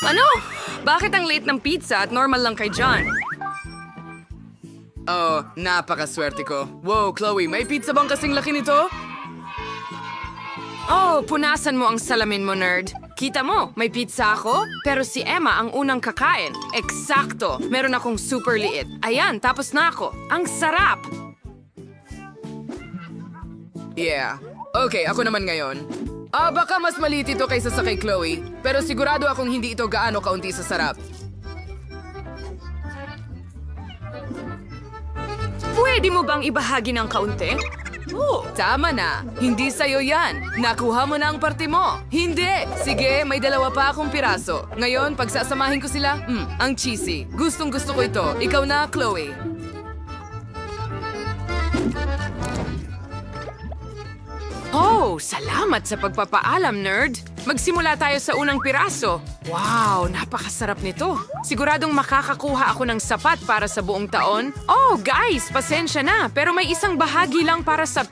Ano? Bakit ang late ng pizza at normal lang kay John? Oh, napakaswerte ko. Wow, Chloe, may pizza bang kasing laki nito? Oh, punasan mo ang salamin mo, nerd. Kita mo, may pizza ako, pero si Emma ang unang kakain. Eksakto, meron akong super liit. Ayan, tapos na ako. Ang sarap! Yeah. Okay, ako naman ngayon. Baka mas maliit ito kaysa sa kay Chloe, pero sigurado akong hindi ito gaano kaunti sa sarap. Pwede mo bang ibahagi ng kaunti? Oh, tama na. Hindi sa'yo yan. Nakuha mo na ang parte mo. Hindi. Sige, may dalawa pa akong piraso. Ngayon, pagsasamahin ko sila, ang cheesy. Gustong gusto ko ito. Ikaw na, Chloe. Oh, salamat sa pagpapaalam, nerd. Magsimula tayo sa unang piraso. Wow, napakasarap nito. Siguradong makakakuha ako ng sapat para sa buong taon. Oh, guys, pasensya na, pero may isang bahagi lang para sa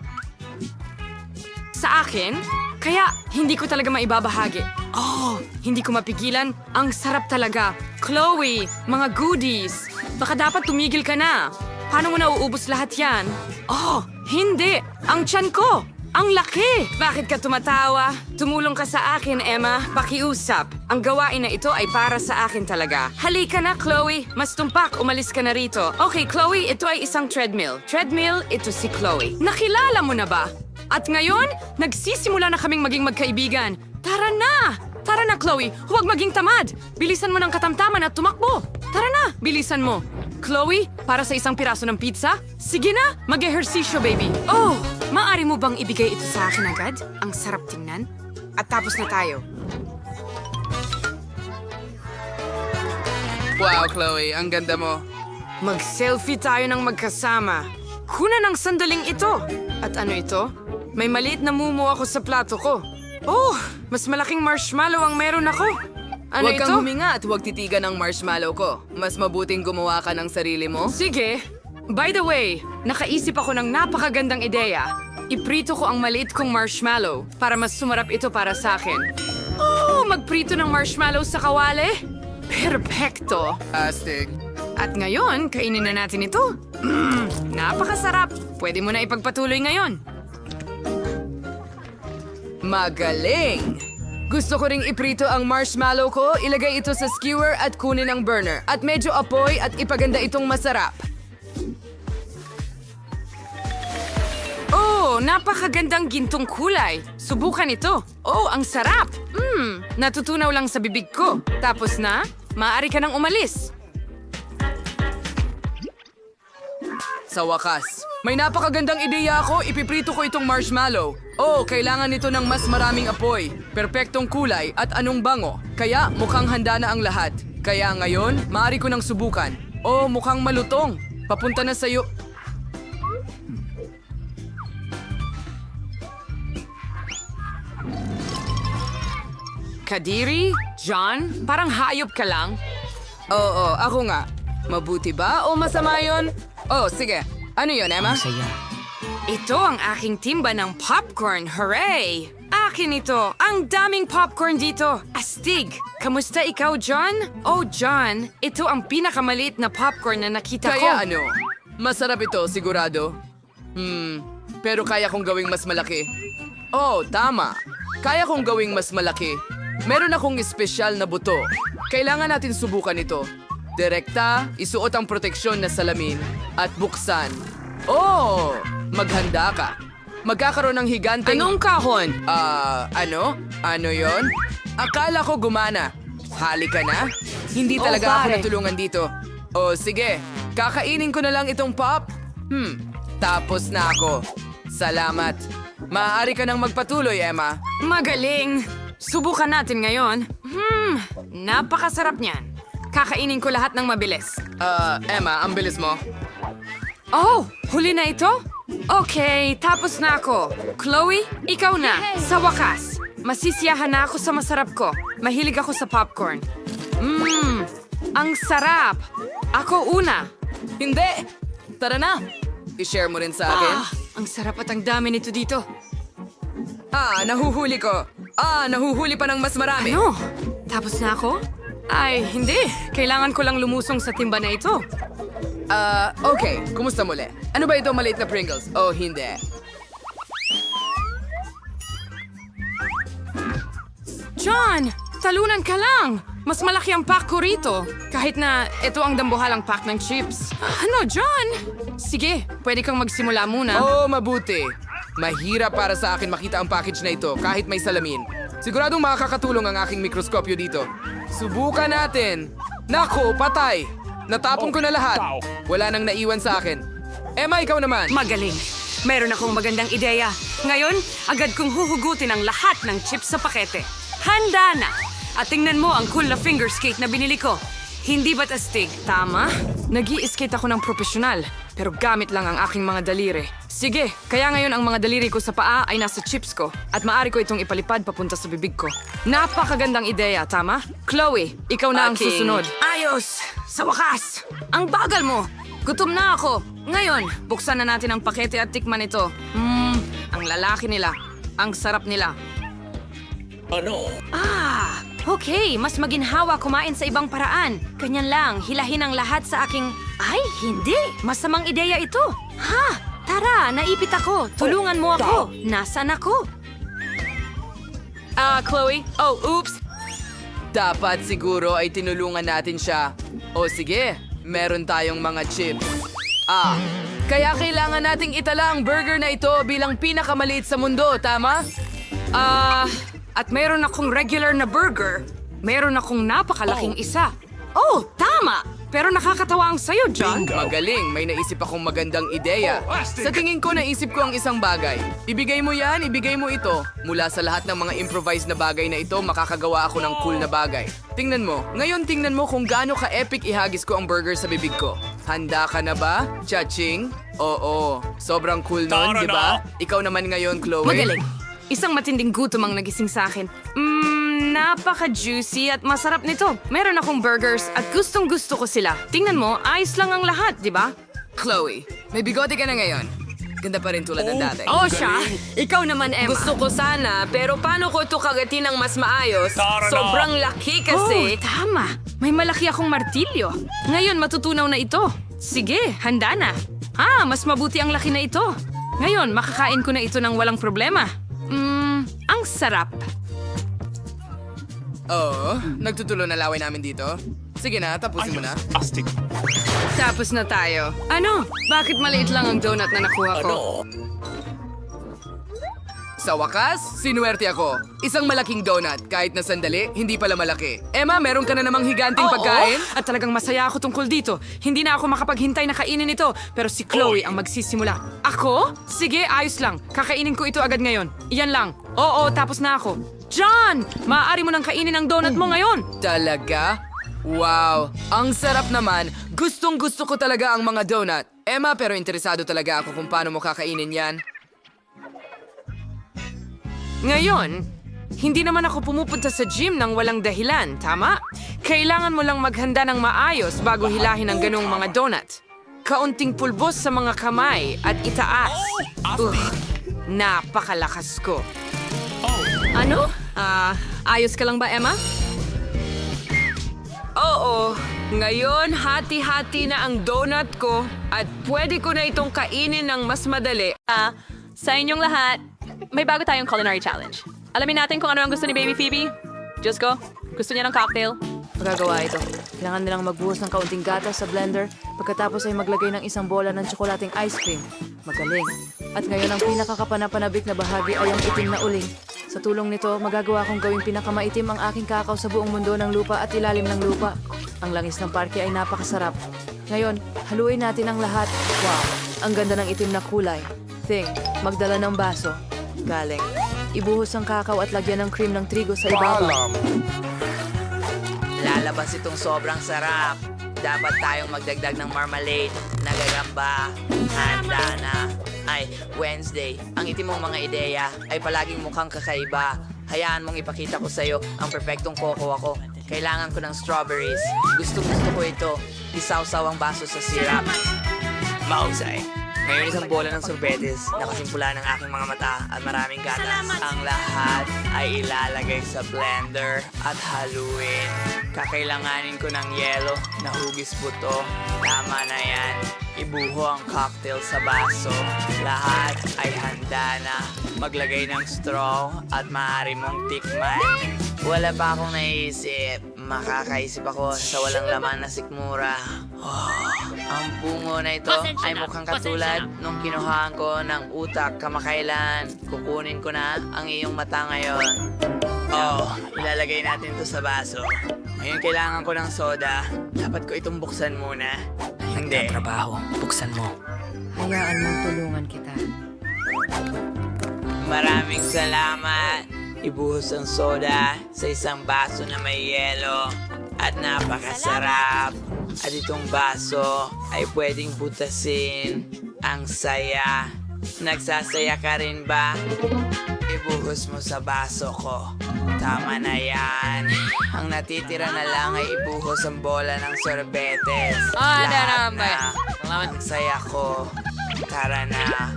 akin. Kaya hindi ko talaga maibabahagi. Oh, hindi ko mapigilan. Ang sarap talaga. Chloe, mga goodies. Baka dapat tumigil ka na. Paano mo nauubos lahat yan? Oh, hindi. Ang tiyan ko. Ang laki! Bakit ka tumatawa? Tumulong ka sa akin, Emma. Pakiusap. Ang gawain na ito ay para sa akin talaga. Halika na, Chloe. Mas tumpak, umalis ka na rito. Okay, Chloe, ito ay isang treadmill. Treadmill, ito si Chloe. Nakilala mo na ba? At ngayon, nagsisimula na kaming maging magkaibigan. Tara na! Tara na, Chloe. Huwag maging tamad. Bilisan mo ng katamtaman at tumakbo. Tara na, bilisan mo. Chloe, para sa isang piraso ng pizza? Sige na, mag-ehersisyo, baby. Oh, maaari mo bang ibigay ito sa akin agad? Ang sarap tingnan. At tapos na tayo. Wow, Chloe, ang ganda mo. Mag-selfie tayo ng magkasama. Kuna ng sandaling ito. At ano ito? May maliit na mumu ako sa plato ko. Oh, mas malaking marshmallow ang meron ako. Ano Huwag ito? kang huminga at huwag titigan ang marshmallow ko. Mas mabuting gumawa ka ng sarili mo. Sige. By the way, nakaisip ako ng napakagandang ideya. Iprito ko ang maliit kong marshmallow para mas sumarap ito para sa akin. Oh, magprito ng marshmallow sa kawali? Perpekto! Astig. At ngayon, kainin na natin ito. Napakasarap. Pwede mo na ipagpatuloy ngayon. Magaling! Gusto ko ring iprito ang marshmallow ko, ilagay ito sa skewer at kunin ang burner. At medyo apoy at ipaganda itong masarap. Oh, napakagandang gintong kulay. Subukan ito. Oh, ang sarap. Natutunaw lang sa bibig ko. Tapos na, maaari ka nang umalis. Sa wakas, may napakagandang ideya ako, ipiprito ko itong marshmallow. Oh, kailangan nito ng mas maraming apoy, perpektong kulay at anong bango. Kaya mukhang handa na ang lahat. Kaya ngayon, maaari ko nang subukan. Oh, mukhang malutong. Papunta na sa'yo. Kadiri? John? Parang hayop ka lang. Oo, ako nga. Mabuti ba o masama yon? Oh, sige. Ano yon, Emma? Ito ang aking timba ng popcorn. Hooray! Akin ito. Ang daming popcorn dito. Astig. Kamusta ikaw, John? Oh, John, ito ang pinakamaliit na popcorn na nakita ko. Kaya ano? Masarap ito, sigurado. Pero kaya kong gawing mas malaki. Oh, tama. Kaya kong gawing mas malaki. Meron akong espesyal na buto. Kailangan natin subukan ito. Direkta, isuot ang proteksyon na salamin, at buksan. Oh! Maghanda ka. Magkakaroon ng higanteng... Anong kahon? Ano? Ano yon? Akala ko gumana. Halika na. Hindi talaga ako pare. natulungan dito. Oh, sige. Kakainin ko na lang itong pop. Tapos na ako. Salamat. Maaari ka nang magpatuloy, Emma. Magaling! Subukan natin ngayon. Napakasarap niyan. Kakainin ko lahat ng mabilis. Emma, ang bilis mo. Oh, huli na ito? Okay, tapos na ako. Chloe, ikaw na. Sa wakas, masisiyahan na ako sa masarap ko. Mahilig ako sa popcorn. Ang sarap. Ako una. Hindi! Tara na! I-share mo rin sa akin. Ang sarap at ang dami nito dito. Nahuhuli ko. Nahuhuli pa ng mas marami. Ano? Tapos na ako? Ay, hindi. Kailangan ko lang lumusong sa timba na ito. Okay. Kumusta muli? Ano ba ito maliit na Pringles? Oh, hindi. John! Talunan ka lang! Mas malaki ang pack ko rito. Kahit na ito ang dambuhalang pack ng chips. Ano, John? Sige, pwede kang magsimula muna. Oh, mabuti. Mahirap para sa akin makita ang package na ito kahit may salamin. Siguradong makakatulong ang aking mikroskopyo dito. Subukan natin. Nako, patay. Natapon ko na lahat. Wala nang naiwan sa akin. Emma, ikaw naman. Magaling. Meron akong magandang ideya. Ngayon, agad kong huhugutin ang lahat ng chips sa pakete. Handa na! At tingnan mo ang cool na finger skate na binili ko. Hindi ba't astig? Tama? Nag-i-skate ako ng profesional, pero gamit lang ang aking mga daliri. Sige, kaya ngayon ang mga daliri ko sa paa ay nasa chips ko at maaari ko itong ipalipad papunta sa bibig ko. Napakagandang ideya, tama? Chloe, ikaw na ang susunod. Ayos! Sa wakas! Ang bagal mo! Gutom na ako! Ngayon, buksan na natin ang pakete at tikman ito. Ang lalaki nila. Ang sarap nila. Okay, mas maginhawa kumain sa ibang paraan. Ganyan lang, hilahin ang lahat sa aking... Ay, hindi! Masamang ideya ito! Ha? Tara, naipit ako. Tulungan mo ako. Nasaan ako? Chloe? Oh, oops! Dapat siguro ay tinulungan natin siya. O sige, meron tayong mga chips. Kaya kailangan nating itala ang burger na ito bilang pinakamaliit sa mundo, tama? At meron akong regular na burger. Meron akong napakalaking isa. Oh, tama! Pero nakakatawa ang sayo, John. Magaling, may naisip akong magandang ideya. Sa tingin ko, naisip ko ang isang bagay. Ibigay mo yan, ibigay mo ito. Mula sa lahat ng mga improvised na bagay na ito, makakagawa ako ng cool na bagay. Tingnan mo. Ngayon tingnan mo kung gaano ka-epic ihagis ko ang burger sa bibig ko. Handa ka na ba, Cha-Ching? Oo, sobrang cool nun, di ba? Ikaw naman ngayon, Chloe. Magaling. Isang matinding gutom ang nagising sa akin. Napaka-juicy at masarap nito. Meron akong burgers at gustong-gusto ko sila. Tingnan mo, ayos lang ang lahat, di ba? Chloe, may bigote ka na ngayon. Ganda pa rin tulad ng dati. Oh, siya? Ikaw naman, Emma. Gusto ko sana, pero paano ko ito kagatin ng mas maayos? Sobrang laki kasi. Oh, tama. May malaki akong martilyo. Ngayon, matutunaw na ito. Sige, handa na. Mas mabuti ang laki na ito. Ngayon, makakain ko na ito ng walang problema. Ang sarap. Oo, nagtutulo na laway namin dito. Sige na, tapusin mo na. Tapos na tayo. Ano? Bakit maliit lang ang donut na nakuha ko? Sa wakas, sinuwerte ako. Isang malaking donut, kahit na sandali, hindi pala malaki. Emma, meron ka na namang higanting pagkain? At talagang masaya ako tungkol dito. Hindi na ako makapaghintay na kainin ito, pero si Chloe ang magsisimula. Ako? Sige, ayos lang. Kakainin ko ito agad ngayon. Iyan lang. Oo, tapos na ako. John! Maaari mo nang kainin ang donut mo ngayon. Talaga? Wow, ang sarap naman. Gustong-gusto ko talaga ang mga donut. Emma, pero interesado talaga ako kung paano mo kakainin yan. Ngayon, hindi naman ako pumupunta sa gym ng walang dahilan, tama? Kailangan mo lang maghanda ng maayos bago hilahin ang ganong mga donut. Kaunting pulbos sa mga kamay at itaas. Napakalakas ko. Ano? Ayos ka lang ba, Emma? Oo. Ngayon, hati-hati na ang donut ko at pwede ko na itong kainin ng mas madali. Sa inyong lahat, may bago tayong culinary challenge. Alamin natin kung ano ang gusto ni Baby Phoebe. Diyos ko, gusto niya ng cocktail. Magagawa ito. Kailangan nilang magbuhos ng kaunting gatas sa blender pagkatapos ay maglagay ng isang bola ng tsokolating ice cream. Magaling. At ngayon ang pinakakapanapanabik na bahagi ay ang itim na uling. Sa tulong nito, magagawa kong gawing pinakamaitim ang aking kakao sa buong mundo ng lupa at ilalim ng lupa. Ang langis ng parke ay napakasarap. Ngayon, haluin natin ang lahat. Wow, ang ganda ng itim na kulay. Thing, magdala ng baso. Galing. Ibuhos ang kakao at lagyan ng cream ng trigo sa ibabaw. Lalabas itong sobrang sarap. Dapat tayong magdagdag ng marmalade, nagagamba, handa na. Ay, Wednesday, ang itim mong mga ideya ay palaging mukhang kakaiba. Hayaan mong ipakita ko sa'yo ang perfectong cocoa ako. Kailangan ko ng strawberries. Gusto ko ito. Isaw-saw ang baso sa syrup. Mahusay. Ngayon isang bola ng sorbetes, nakasimpula ng aking mga mata at maraming gatas. Ang lahat ay ilalagay sa blender at haluin. Kakailanganin ko ng yelo na hugis buto. Tama na yan. Ibuho ang cocktail sa baso. Lahat ay handa na. Maglagay ng straw at maaari mong tikman. Wala pa akong naisip. Makakaisip ako sa walang laman na sikmura. Oh, ang bungo na ito ay mukhang katulad nung kinuhaan ko ng utak kamakailan. Kukunin ko na ang iyong mata ngayon. Oh, ilalagay natin to sa baso. Ngayon kailangan ko ng soda. Dapat ko itong buksan muna. Hindi. Trabaho, buksan mo. Hayaan mong tulungan kita. Maraming salamat. Ibuhos ang soda sa isang baso na may yelo. At napakasarap. At itong baso ay pwedeng butasin. Ang saya. Nagsasaya ka rin ba? Ibuhos mo sa baso ko. Tama na yan. Ang natitira na lang ay ibuhos ang bola ng sorbetes. Lahat na. Ang saya ko. Tara na.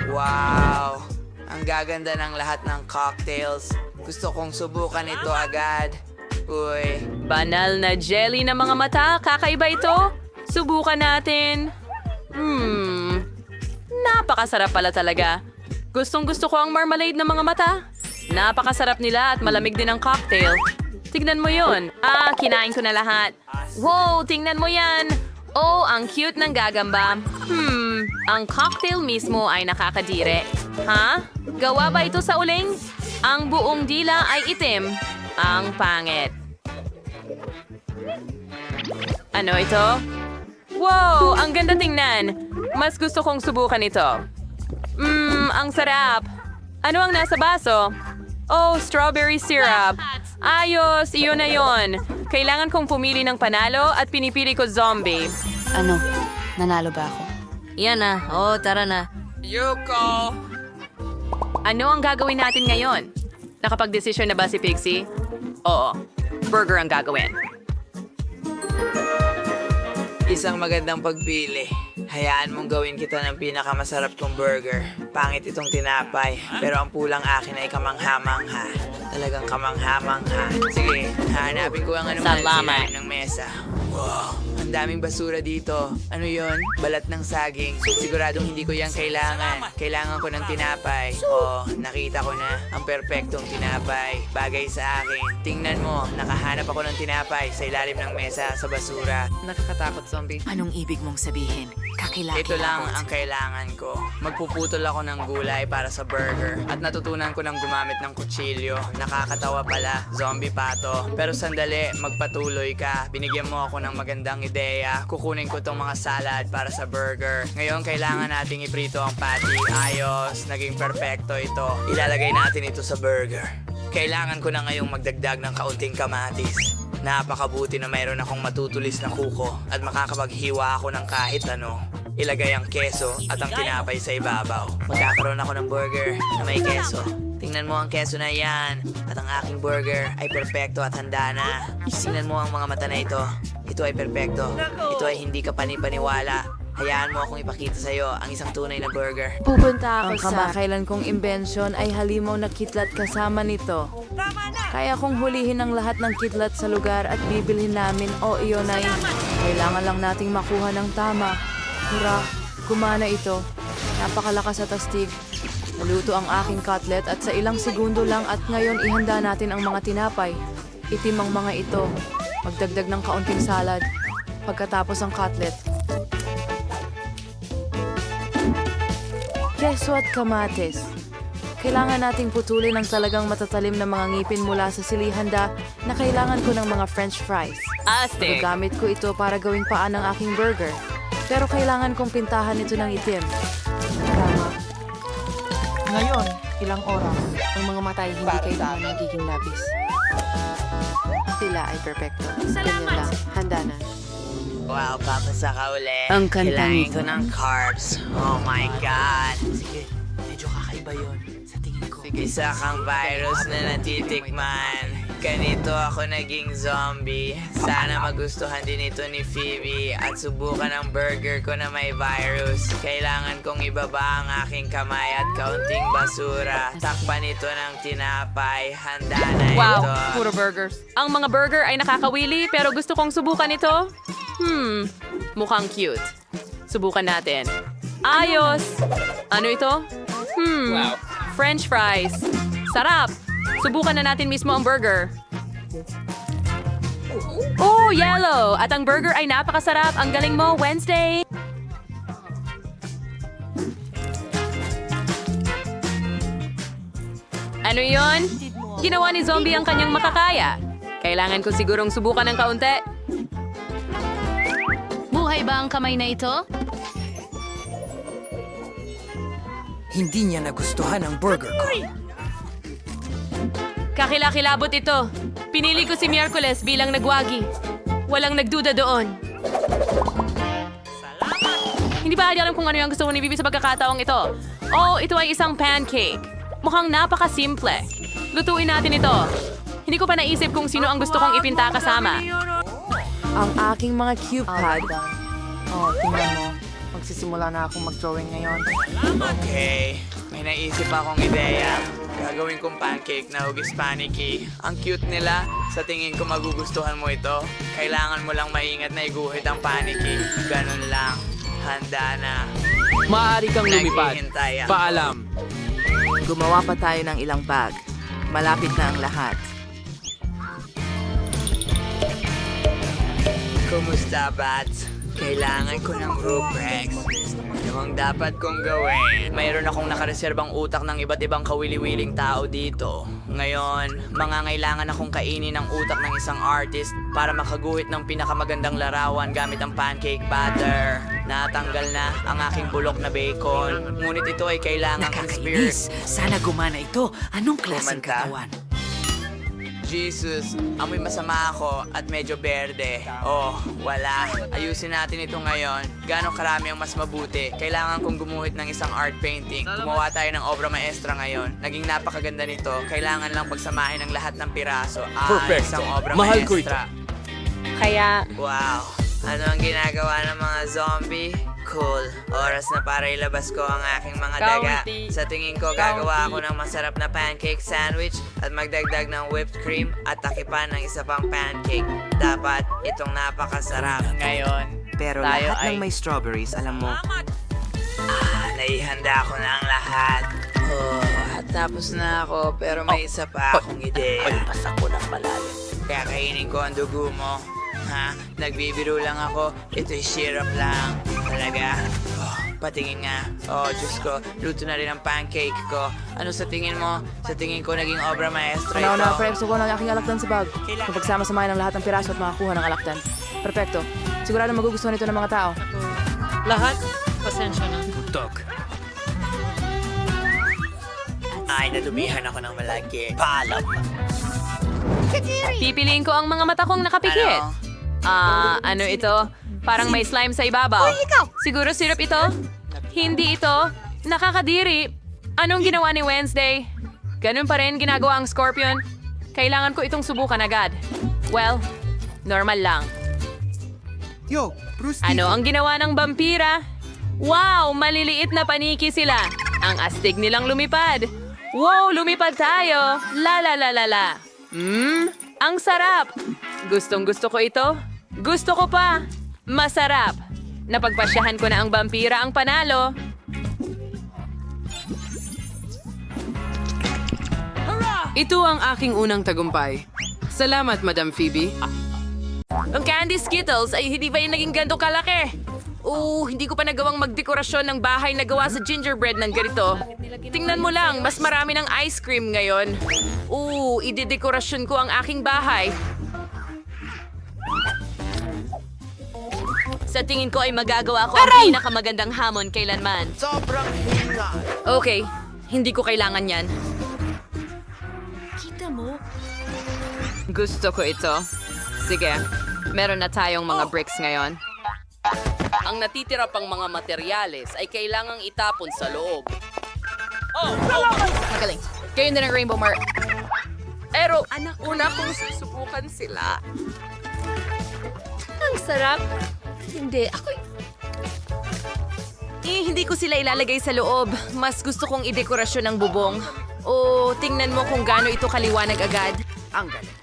Wow. Ang gaganda ng lahat ng cocktails. Gusto kong subukan ito agad. Uy. Banal na jelly na mga mata. Kakaiba ito. Subukan natin. Napakasarap pala talaga. Gustong-gusto ko ang marmalade ng mga mata. Napakasarap nila at malamig din ang cocktail. Tignan mo yun. Kinain ko na lahat. Wow, tingnan mo yan. Oh, ang cute ng gagamba. Ang cocktail mismo ay nakakadire. Ha? Gawa ba ito sa uling? Ang buong dila ay itim. Ang pangit. Ano ito? Wow, ang ganda tingnan. Mas gusto kong subukan ito. Ang sarap. Ano ang nasa baso? Oh, strawberry syrup. Ayos, iyon na yon. Kailangan kong pumili ng panalo at pinipili ko zombie. Ano? Nanalo ba ako? Yan na. Oh, tara na. Yuko! Ano ang gagawin natin ngayon? Nakapag-desisyon na ba si Pixie? Oo, burger ang gagawin. Isang magandang pagpili. Hayaan mong gawin kita ng pinakamasarap kong burger. Pangit itong tinapay, pero ang pulang akin ay kamangha-mangha. Talagang kamangha-mangha. Sige, hanapin ko ang anumang sinain ng mesa. Wow, ang daming basura dito. Ano yon? Balat ng saging. Siguradong hindi ko yan kailangan. Kailangan ko ng tinapay. Oh, nakita ko na. Ang perpektong tinapay. Bagay sa akin. Tingnan mo, nakahanap ako ng tinapay sa ilalim ng mesa sa basura. Nakakatakot, zombie. Anong ibig mong sabihin? Kakilaki Ito lang ang kailangan ko. Magpuputol ako ng gulay para sa burger. At natutunan ko ng gumamit ng kutsilyo. Nakakatawa pala, zombie pato. Pero sandali, magpatuloy ka. Binigyan mo ako ng magandang ideya. Kukunin ko tong mga salad para sa burger. Ngayon, kailangan nating iprito ang patty. Ayos, naging perfecto ito. Ilalagay natin ito sa burger. Kailangan ko na ngayong magdagdag ng kaunting kamatis. Napakabuti na mayroon akong matutulis na kuko at makakapaghiwa ako ng kahit ano. Ilagay ang keso at ang tinapay sa ibabaw. Magkakaroon ako ng burger na may keso. Tingnan mo ang keso na yan. At ang aking burger ay perpekto at handa na. Tingnan mo ang mga mata na ito. Ito ay perpekto. Ito ay hindi ka panipaniwala. Hayaan mo akong ipakita sa'yo ang isang tunay na burger. Pupunta ako sa... Ang kamakailan kong imbensyon ay halimaw na kitlat kasama nito. Kaya kong hulihin ang lahat ng kitlat sa lugar at bibilhin namin o iyon ay kailangan lang nating makuha ng tama. Hurra, gumana ito. Napakalakas at astig. Naluto ang aking cutlet at sa ilang segundo lang at ngayon ihanda natin ang mga tinapay. Itim ang mga ito. Magdagdag ng kaunting salad. Pagkatapos ang cutlet. Keso at kamatis. Kailangan nating putulin ang talagang matatalim na mga ngipin mula sa silihanda na kailangan ko ng mga french fries. Astig! Gagamit ko ito para gawing paan ng aking burger. Pero kailangan kong pintahan ito ng itim. Tama. Ngayon, ilang oras, ang mga mata ay hindi kailangan nagiging labis. Sila ay perfecto. Ganyan lang. Handa na. Wow, papasa ka uli. Ang kanta Kailangan nito. ko ng carbs. Oh my God. Sige, medyo kakaiba yun. Sa tingin ko. Isa kang virus na natitikman. Ganito ako naging zombie. Sana magustuhan din ito ni Phoebe at subukan ang burger ko na may virus. Kailangan kong ibaba ang aking kamay at kaunting basura. Takpan ito ng tinapay. Handa na Wow, ito. puro burgers. Ang mga burger ay nakakawili pero gusto kong subukan ito. Mukhang cute. Subukan natin. Ayos! Ano ito? French fries. Sarap! Subukan na natin mismo ang burger. Oh, yellow! At ang burger ay napakasarap. Ang galing mo, Wednesday! Ano yon? Ginawa ni Zombie ang kanyang makakaya. Kailangan ko sigurong subukan ng kaunti. Buhay ba ang kamay na ito? Hindi niya nagustuhan ang burger ko. Kakilakilabot ito. Pinili ko si Miyerkules bilang nagwagi. Walang nagduda doon. Hindi ba alam kung ano yung gusto ko ni Bibi sa pagkakataong ito? Oh, ito ay isang pancake. Mukhang napakasimple. Lutuin natin ito. Hindi ko pa naisip kung sino ang gusto kong ipinta kasama. Ang aking mga cube pad. Oh, tingnan mo. Magsisimula na akong mag-drawing ngayon. Okay, may naisip akong ideya. Gagawin kong pancake na hugis panicky. Ang cute nila. Sa tingin ko magugustuhan mo ito. Kailangan mo lang maingat na iguhit ang panicky. Ganun lang. Handa na. Maaari kang lumipad. Naghihintay ako. Paalam. Gumawa pa tayo ng ilang bag. Malapit na ang lahat. Kumusta, Bats? Kailangan ko ng rubrics. Ano ang dapat kong gawin? Mayroon akong nakareserbang utak ng iba't ibang kawili-wiling tao dito. Ngayon, mangangailangan akong kainin ang utak ng isang artist para makaguhit ng pinakamagandang larawan gamit ang pancake batter. Natanggal na ang aking bulok na bacon. Ngunit ito ay kailangan kong spirit. Nakakainis. Sana gumana ito. Anong klaseng Gumanta? katawan? Jesus, amoy masama ako at medyo berde. Oh, wala. Ayusin natin ito ngayon. Gaano karami ang mas mabuti? Kailangan kong gumuhit ng isang art painting. Gumawa tayo ng obra maestra ngayon. Naging napakaganda nito. Kailangan lang pagsamahin ang lahat ng piraso. Perfecto. Isang obra Mahal ko maestra. Kaya, Wow. Ano ang ginagawa ng mga zombie? Cool. Oras na para ilabas ko ang aking mga daga. County. Sa tingin ko, gagawa ako ng masarap na pancake sandwich at magdagdag ng whipped cream at takipan ng isa pang pancake. Dapat itong napakasarap. Ngayon, Pero tayo lahat ay... ng may strawberries, alam mo, Naihanda ko na ang lahat. Oh, tapos na ako, pero may isa pa akong ideya. pagpas ako ng malalim. Kaya kainin ko ang dugo mo. Ha? Nagbibiro lang ako. Ito'y syrup lang. Talaga? Oh, patingin nga. Oh, Diyos ko. Luto na rin ang pancake ko. Ano sa tingin mo? Sa tingin ko naging obra maestra ito. Una, prep, suko ng aking alakdan sa bag. Kung pagsama-samahin ang lahat ng piraso at makakuha ng alakdan. Perfecto. Sigurado magugustuhan ito ng mga tao. lahat, pasensya na. Putok. Ay, nadumihan ako ng malaki. Paalam. Pipiliin ko ang mga mata kong nakapikit. Ano ito? Parang may slime sa ibabaw. Siguro syrup ito? Hindi ito. Nakakadiri. Anong ginawa ni Wednesday? Ganun pa rin ginagawa ang Scorpion. Kailangan ko itong subukan agad. Well, normal lang. Ano ang ginawa ng vampira? Wow, maliliit na paniki sila. Ang astig nilang lumipad. Wow, lumipad tayo. La la la la la. Ang sarap. Gustong gusto ko ito. Gusto ko pa. Masarap. Napagpasyahan ko na ang vampira ang panalo. Ito ang aking unang tagumpay. Salamat, Madam Phoebe. Ang candy Skittles ay hindi ba yung naging ganito kalaki? Hindi ko pa nagawang magdekorasyon ng bahay na gawa sa gingerbread ng ganito. Tingnan mo lang, mas marami ng ice cream ngayon. Idedekorasyon ko ang aking bahay. Sa tingin ko ay magagawa ko ang pinakamagandang hamon kailanman. Sobrang hinga. Okay, hindi ko kailangan yan. Gusto ko ito. Sige, meron na tayong mga bricks ngayon. Ang natitira pang mga materyales ay kailangang itapon sa loob. Magaling. Kayo din ang Rainbow Mart. Pero una kong susubukan sila. Ang sarap. Hindi, hindi ko sila ilalagay sa loob. Mas gusto kong idekorasyon ng bubong. O tingnan mo kung gaano ito kaliwanag agad. Ang galing.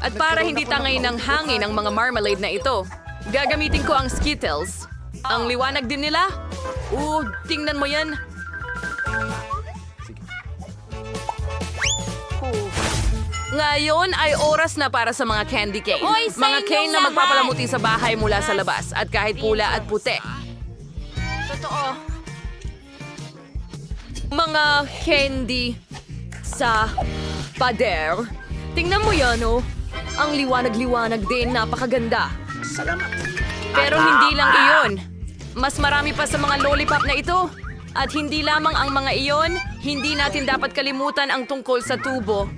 At para hindi tangay ng hangin ang mga marmalade na ito, gagamitin ko ang Skittles. Ang liwanag din nila. Tingnan mo yan. Ngayon ay oras na para sa mga candy cane. Mga cane na magpapalamuti sa bahay mula sa labas at kahit pula at puti. Totoo. Mga candy sa pader. Tingnan mo yan, oh. Ang liwanag-liwanag din, napakaganda. Pero hindi lang iyon. Mas marami pa sa mga lollipop na ito. At hindi lamang ang mga iyon, hindi natin dapat kalimutan ang tungkol sa tubo.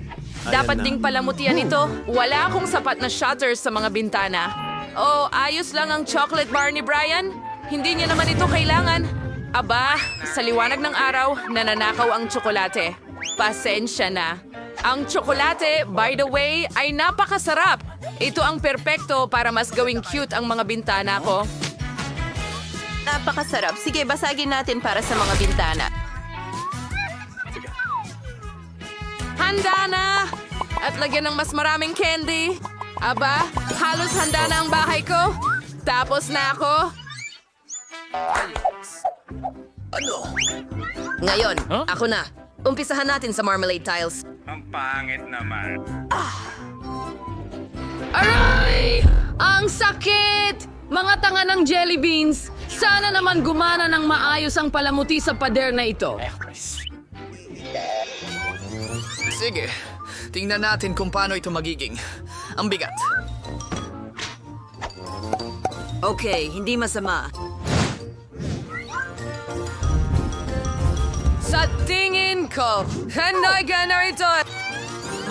Dapat ding palamutian ito. Wala akong sapat na shutters sa mga bintana. Ayos lang ang chocolate bar ni Brian. Hindi niya naman ito kailangan. Aba, sa liwanag ng araw, nananakaw ang tsokolate. Pasensya na. Ang tsokolate, by the way, ay napakasarap. Ito ang perpekto para mas gawing cute ang mga bintana ko. Napakasarap. Sige, basagin natin para sa mga bintana. Handa na! At lagyan ng mas maraming candy. Aba, halos handa na ang bahay ko. Tapos na ako. Ngayon, ako na. Umpisahan natin sa marmalade tiles. Ang pangit naman. Aray! Ang sakit! Mga tanga ng jelly beans! Sana naman gumana ng maayos ang palamuti sa pader na ito. Sige, tingnan natin kung paano ito magiging. Ang bigat. Okay, hindi masama. Sa tingin ko, handa na ito.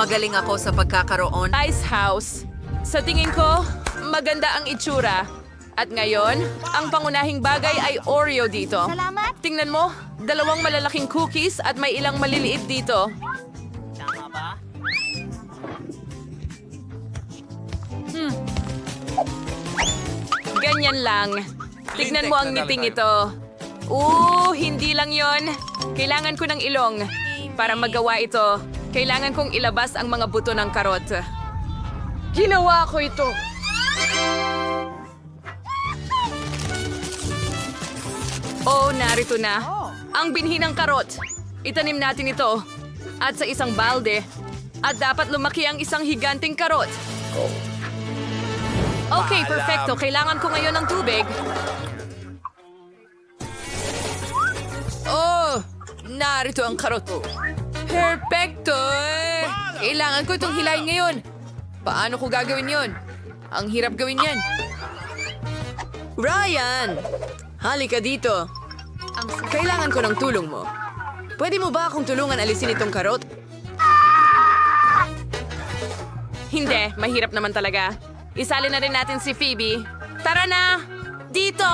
Magaling ako sa pagkakaroon. Ice house. Sa tingin ko, maganda ang itsura. At ngayon, ang pangunahing bagay ay Oreo dito. Salamat. Tingnan mo, 2 malalaking cookies at may ilang maliliit dito. Ganyan lang. Tignan mo ang ngiting ito. Hindi lang yon. Kailangan ko ng ilong. Para magawa ito, kailangan kong ilabas ang mga buto ng karot. Ginawa ko ito. Narito na. Ang binhi ng karot. Itanim natin ito. At sa isang balde. At dapat lumaki ang isang higanting karot. Okay, perfecto. Kailangan ko ngayon ng tubig. Narito ang karot. Perfecto! Kailangan ko itong hilahin ngayon. Paano ko gagawin yon? Ang hirap gawin yan. Ryan! Halika dito. Kailangan ko ng tulong mo. Pwede mo ba akong tulungan alisin itong karot? Hindi, mahirap naman talaga. Isali na rin natin si Phoebe. Tara na! Dito!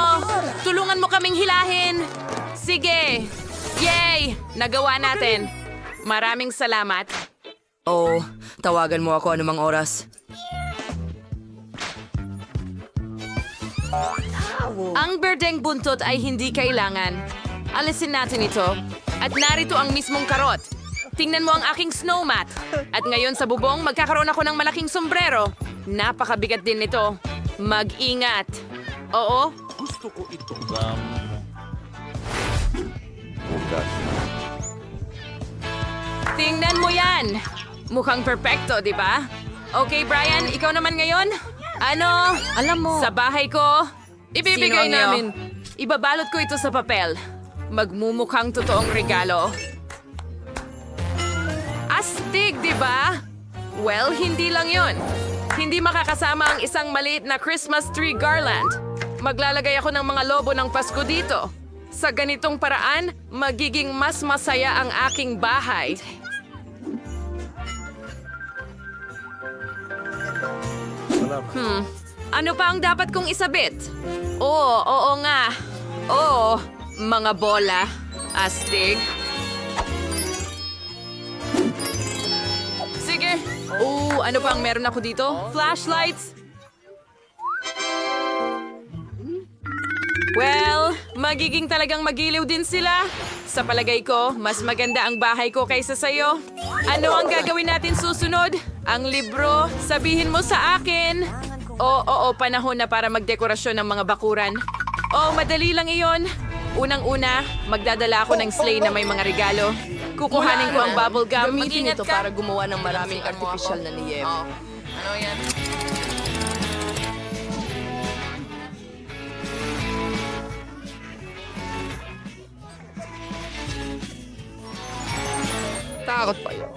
Tulungan mo kaming hilahin! Sige! Yay! Nagawa natin. Maraming salamat. Tawagan mo ako anumang oras. Ang berdeng buntot ay hindi kailangan. Alisin natin ito. At narito ang mismong karot. Tingnan mo ang aking snowmat. At ngayon sa bubong, magkakaroon ako ng malaking sombrero. Napakabigat din nito. Mag-ingat. Oo? Tingnan mo yan. Mukhang perpekto, di ba? Okay, Brian, ikaw naman ngayon? Ano? Alam mo. Sa bahay ko, ibibigay Sino namin. Ibabalot ko ito sa papel. Magmumukhang totoong regalo. Astig, di ba? Well, hindi lang yon. Hindi makakasama ang isang maliit na Christmas tree garland. Maglalagay ako ng mga lobo ng Pasko dito. Sa ganitong paraan, magiging mas masaya ang aking bahay. Ano pa ang dapat kong isabit? Oo nga. Mga bola. Astig. Sige. Ano pa ang meron ako dito? Flashlights. Well, magiging talagang magiliw din sila. Sa palagay ko, mas maganda ang bahay ko kaysa sa'yo. Ano ang gagawin natin susunod? Ang libro, sabihin mo sa akin. Oo, panahon na para magdekorasyon ng mga bakuran. Madali lang iyon. Unang-una, magdadala ako ng sleigh na may mga regalo. Kukuhanin ko ang bubble gum. Gamitin Mag-ingat ito ka. para gumawa ng maraming artificial na niyebe. Ano yan? Takot pa yun.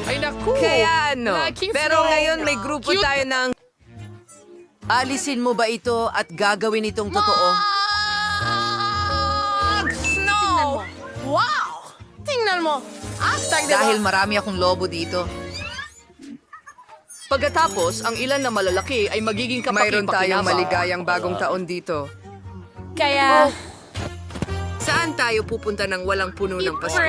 Ay naku! Kaya ano? Nakiflow. Pero ngayon may grupo tayo ng... Alisin mo ba ito at gagawin itong totoo? Snow! Wow! Tingnan mo! Hashtag Dahil marami akong lobo dito. Pagkatapos, ang ilan na malalaki ay magiging Mayroon tayong kapaki-pakinabang. maligayang bagong taon dito. Kaya, Saan tayo pupunta ng walang puno ng Pasko?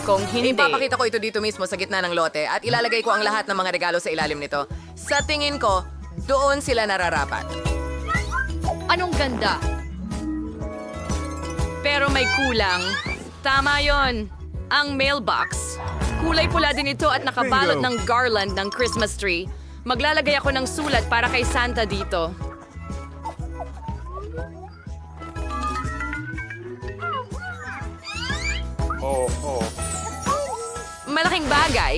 kung hindi, Ipapakita ko ito dito mismo sa gitna ng lote at ilalagay ko ang lahat ng mga regalo sa ilalim nito. Sa tingin ko, doon sila nararapat. anong ganda? Pero may kulang. Tama yon. Ang mailbox. Kulay pula din ito at nakabalot ng garland ng Christmas tree. Maglalagay ako ng sulat para kay Santa dito. Malaking bagay.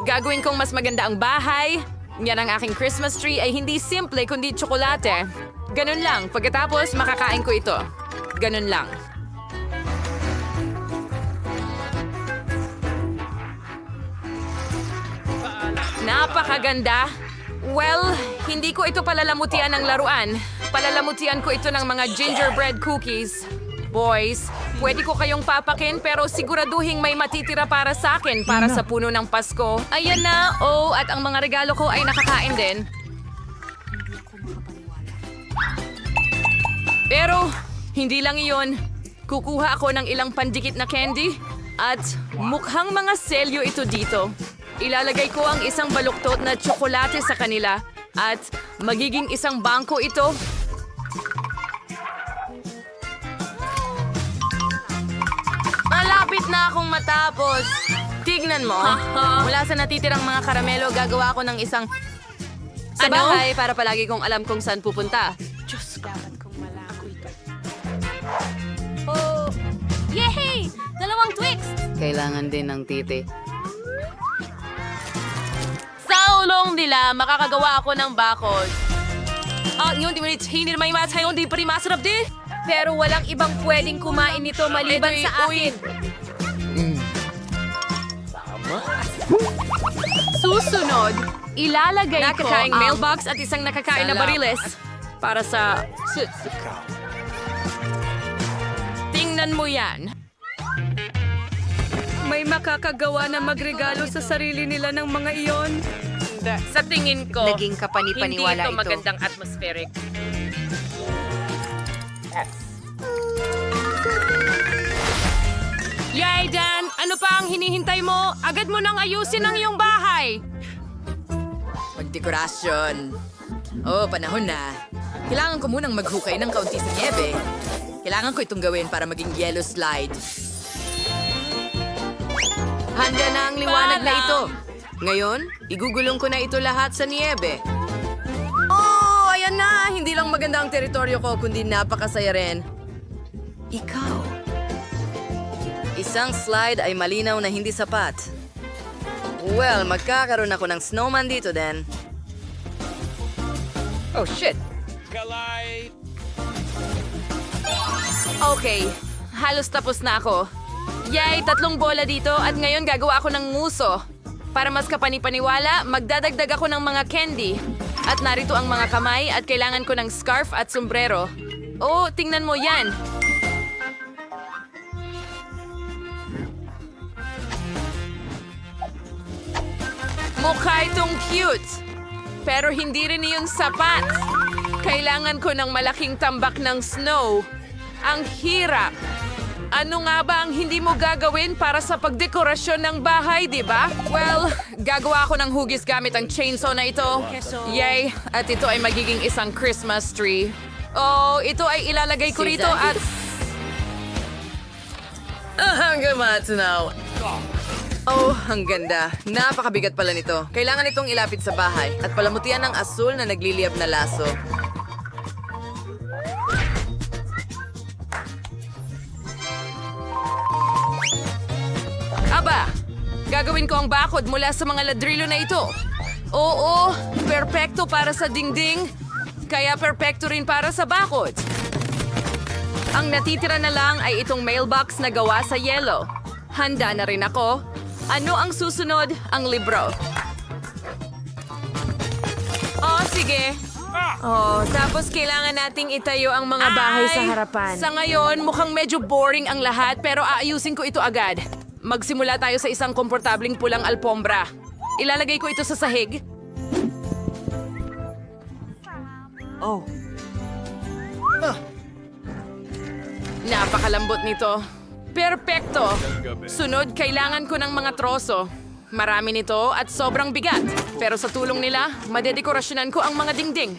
Gagawin kong mas maganda ang bahay. Yan ang aking Christmas tree ay hindi simple kundi tsokolate. Ganun lang. Pagkatapos, makakain ko ito. Ganun lang. Napakaganda. Well, hindi ko ito palalamutian ng laruan. Palalamutian ko ito ng mga gingerbread cookies. Boys, pwede ko kayong papakin pero siguraduhin may matitira para sa akin para sa puno ng Pasko. Ayan na, at ang mga regalo ko ay nakakain din. Pero, hindi lang iyon. Kukuha ako ng ilang pandikit na candy at mukhang mga selyo ito dito. Ilalagay ko ang isang baluktot na tsokolate sa kanila at magiging isang bangko ito. Malapit na akong matapos. Tignan mo. Mula sa natitirang mga karamelo, gagawa ako ng isang sa bahay para palagi kong alam kung saan pupunta. Yay! Dalawang Twix! Kailangan din ng titi. Sa ulong nila, makakagawa ako ng bakod. Yun, hindi naman imatay, hindi pa rin masarap di. Pero walang ibang pwedeng kumain nito maliban sa akin. Susunod, ilalagay ko ang mailbox at isang nakakain na bariles para sa... Tingnan mo yan. May makakagawa na magregalo sa sarili nila ng mga iyon. Sa tingin ko, Naging kapanipaniwala hindi ito ito. magandang atmospheric. Yay, Dan! Ano pa ang hinihintay mo? Agad mo nang ayusin ang iyong bahay! Magdekorasyon. Panahon na. Kailangan ko munang maghukay ng kaunti sa niebe. Kailangan ko itong gawin para maging yellow slide. Handa na ang liwanag na ito. Ngayon, igugulong ko na ito lahat sa niebe. Ayan na! Hindi lang maganda ang teritoryo ko, kundi napakasaya rin. Ikaw. Isang slide ay malinaw na hindi sapat. Well, magkakaroon ako ng snowman dito din. Oh, shit! Okay, halos tapos na ako. Yay, 3 bola dito at ngayon gagawa ako ng nguso. Para mas kapanipaniwala, magdadagdag ako ng mga candy. At narito ang mga kamay at kailangan ko ng scarf at sombrero. Tingnan mo yan. Mukha itong cute. Pero hindi rin iyon sapat. Kailangan ko ng malaking tambak ng snow. Ang hirap. Ano nga ba ang hindi mo gagawin para sa pagdekorasyon ng bahay, di ba? Well, gagawa ako ng hugis gamit ang chainsaw na ito. Yay! At ito ay magiging isang Christmas tree. Oh, ito ay ilalagay ko rito at... Hanggang matanaw. Oh, ang ganda. Napakabigat pala nito. Kailangan itong ilapit sa bahay at palamutian ng asul na nagliliyab na laso. Aba! Gagawin ko ang bakod mula sa mga ladrillo na ito. Oo, perpekto para sa dingding. Kaya perpekto rin para sa bakod. Ang natitira na lang ay itong mailbox na gawa sa yelo. Handa na rin ako. Ano ang susunod? Ang libro. Oh, sige. Oh, tapos kailangan nating itayo ang mga bahay sa harapan. Sa ngayon, mukhang medyo boring ang lahat pero aayusin ko ito agad. Magsimula tayo sa isang komportabling pulang alpombra. Ilalagay ko ito sa sahig. Oh, Napakalambot nito. Perpekto! Sunod, kailangan ko ng mga troso. Marami nito at sobrang bigat. Pero sa tulong nila, madedekorasyonan ko ang mga dingding.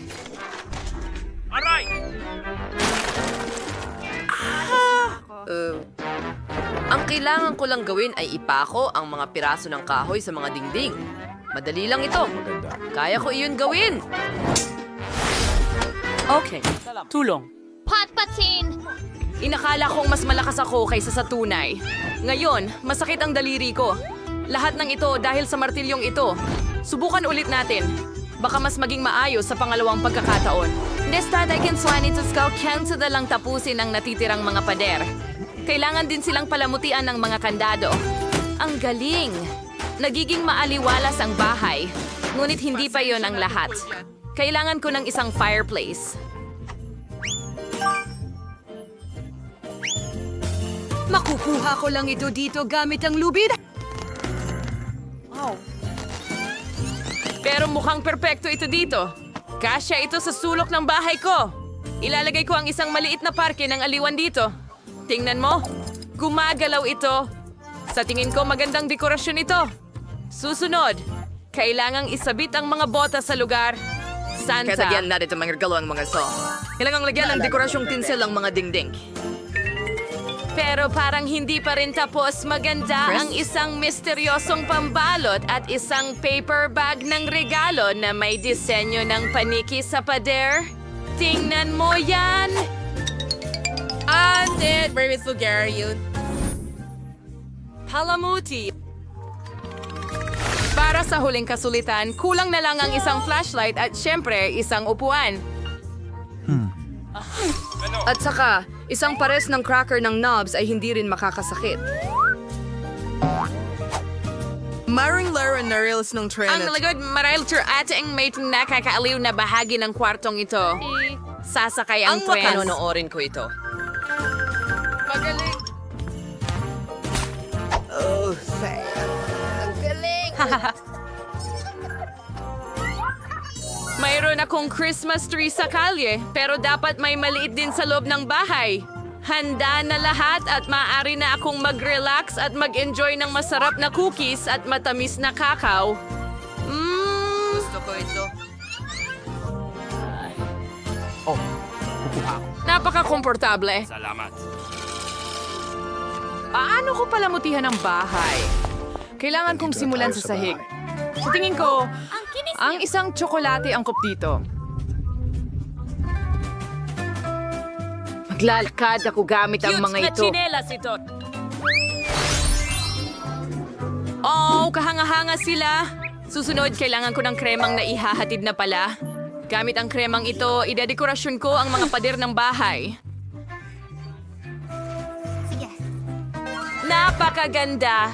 Ang kailangan ko lang gawin ay ipako ang mga piraso ng kahoy sa mga dingding. Madali lang ito. Kaya ko iyon gawin. Okay, tulong. Patpatin! Inakala kong mas malakas ako kaysa sa tunay. Ngayon, masakit ang daliri ko. Lahat ng ito dahil sa martilyong ito. Subukan ulit natin. Baka mas maging maayos sa pangalawang pagkakataon. Instead, I can swan ito cancel na lang tapusin ang natitirang mga pader. Kailangan din silang palamutian ng mga kandado. Ang galing! Nagiging maaliwalas ang bahay. Ngunit hindi pa yon ang lahat. Kailangan ko ng isang fireplace. Makukuha ko lang ito dito gamit ang lubid. Pero mukhang perpekto ito dito. Kasya ito sa sulok ng bahay ko. Ilalagay ko ang isang maliit na parke ng aliwan dito. Tingnan mo, gumagalaw ito. Sa tingin ko magandang dekorasyon ito. Susunod, kailangang isabit ang mga bota sa lugar. Santa. Katagyan natin ang mga regalo ang mga so. Kailangang lagyan ng dekorasyong tinsel ang mga dingding. Pero parang hindi pa rin tapos. Maganda ang isang misteryosong pambalot at isang paper bag ng regalo na may disenyo ng paniki sa pader. Tingnan mo yan! Ande, very sugar yun. Palamuti! Para sa huling kasulitan, kulang na lang ang isang flashlight at syempre isang upuan. At saka, isang pares ng cracker ng knobs ay hindi rin makakasakit. Maring Lara Narils ng Ang lagod marahil ating may nakakaaliw na bahagi ng kwartong ito. Sasakay ang Ang wakas. tren. Nonoorin ko ito. Magaling! Mayroon akong Christmas tree sa kalye, pero dapat may maliit din sa loob ng bahay. Handa na lahat at maaari na akong mag-relax at mag-enjoy ng masarap na cookies at matamis na kakao. Gusto ko ito. Napaka-komportable. Salamat. Paano ko palamutihan ang bahay? Kailangan kong simulan sa sahig. Sa tingin ko, ang isang tsokolate angkop dito. Maglalakad ako gamit ang mga ito. Ito. Oh, kahanga-hanga sila. Susunod, kailangan ko ng kremang na ihahatid na pala. Gamit ang kremang ito, idedekorasyon ko ang mga pader ng bahay. Napakaganda!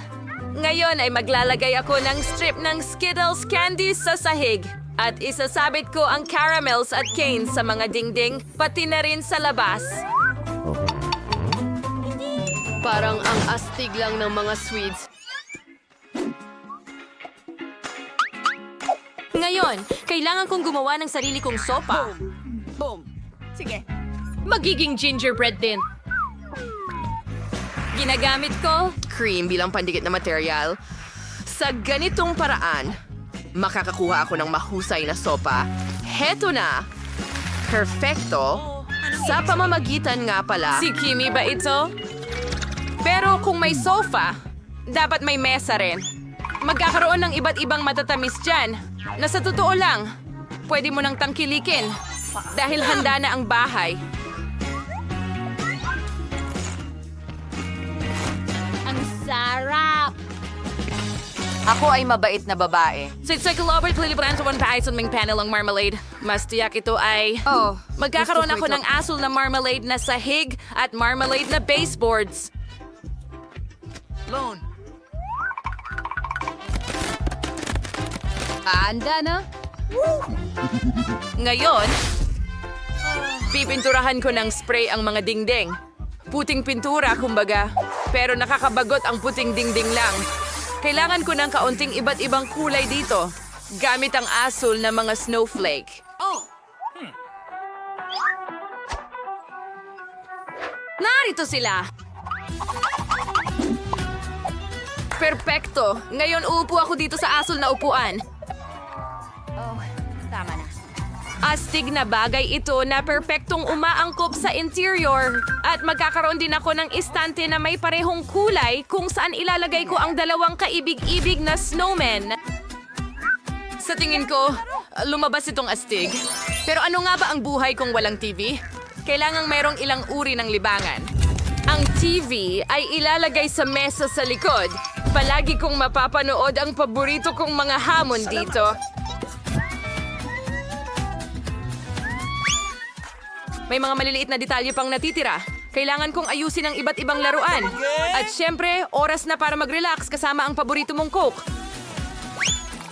Ngayon ay maglalagay ako ng strip ng Skittles candies sa sahig. At isasabit ko ang caramels at canes sa mga dingding, pati na rin sa labas. Parang ang astig lang ng mga sweets. Ngayon, kailangan kong gumawa ng sarili kong sopa. Magiging gingerbread din. Ginagamit ko Cream bilang pandikit na material. Sa ganitong paraan, makakakuha ako ng mahusay na sopa. Heto na! Perfecto! Sa pamamagitan nga pala, si Kimi ba ito? Pero kung may sofa, dapat may mesa rin. Magkakaroon ng iba't ibang matatamis dyan na sa totoo lang, pwede mo nang tangkilikin dahil handa na ang bahay. Ang sarap! Ako ay mabait na babae. Sa Cyclober, lilibrahan sa 1 paison ming panel ang marmalade. Mas tiyak ito ay... magkakaroon gusto ko ako ng asul na marmalade na sahig at marmalade na baseboards. Handa na? Ngayon, pipinturahan ko ng spray ang mga dingding. Puting pintura, kumbaga. Pero nakakabagot ang puting dingding lang. Kailangan ko ng kaunting iba't ibang kulay dito. Gamit ang asul na mga snowflake. Narito sila! Perpekto! Ngayon uupo ako dito sa asul na upuan. Tama na. Astig na bagay ito na perpektong umaangkop sa interior. At magkakaroon din ako ng istante na may parehong kulay kung saan ilalagay ko ang dalawang kaibig-ibig na snowmen. Sa tingin ko, lumabas itong astig. Pero ano nga ba ang buhay kung walang TV? Kailangang merong ilang uri ng libangan. Ang TV ay ilalagay sa mesa sa likod. Palagi kong mapapanood ang paborito kong mga hamon dito. May mga maliliit na detalye pang natitira. Kailangan kong ayusin ang iba't ibang laruan. At syempre, oras na para mag-relax kasama ang paborito mong Coke.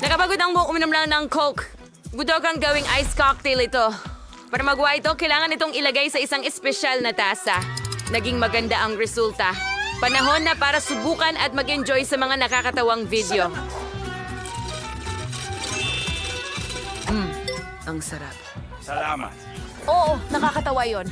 Nakapagod ang buong uminom lang ng Coke. Budog ang gawing ice cocktail ito. Para magawa ito, kailangan itong ilagay sa isang espesyal na tasa. Naging maganda ang resulta. Panahon na para subukan at mag-enjoy sa mga nakakatawang video. ang sarap. Salamat. Oo, nakakatawa yon.